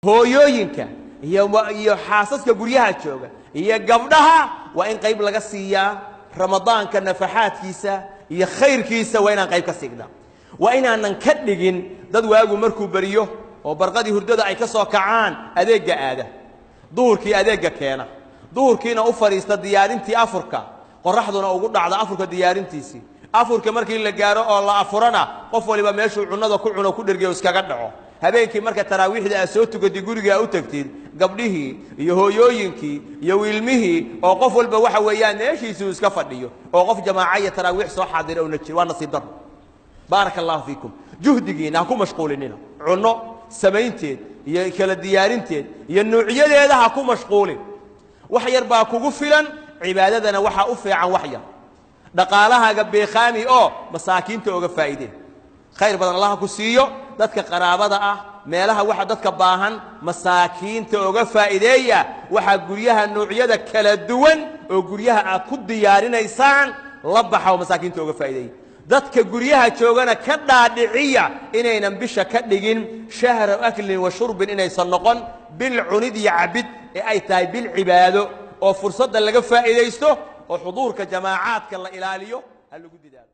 hooyooyinka iyo xaasaska guryaha jooga iyo gabdhaha waa in qayb laga siiyaa ramadaanka nafaxaadkiisa iyo khayrkiisa waa inaan qayb ka siigna waa inaanan ka dhigin dad waagu markuu bariyo oo barqadii hurdada ay ka soo kacaan adeega aada duhurkii adeega keena duhurkiina u fariista diyaarintii afurka qoraxduna ugu dhacda afurka diyaarintiisii afurka markii la gaaro oo la afurana qof waliba meeshuu cunada ku cuno ku dhergiyo iskaga dhaco habeenkii marka taraawiixda soo tugatay guriga u tagtid gabdhihii iyo hooyooyinkii iyo wiilmihii oo qof walba waxa weeyaan meeshiisu iska fadhiyo oo qof jamaaciya taraawiix soo xaadira oo najir waa nasiib dar barakallahu fiikum juhdigiina ku mashquulinina cuno samaynteed iyo kala diyaarinteed iyo nuuciyadeeda ha ku mashquulin wax yar baa kugu filan cibaadadana waxa u fiican wax yar dhaqaalahaaga beeqaami oo masaakiinta uga faa'iideen khayr badan Allah ku siiyo dadka qaraabada ah meelaha waxa dadka baahan masaakiinta uga faa'iideeya waxa guryaha nuucyada kala duwan oo guryaha aad ku diyaarinaysaan la baxo masaakiinta uga faa'iideeya dadka guryaha joogana ka dhaadhiciya inaynan bisha ka dhigin shahra akli wa shurb inaysan noqon bil cunid iyo cabid ee ay tahay bil cibaado oo fursada laga faa'iideysto oo xuduurka jamaacaadka la ilaaliyo hal lagu didaalo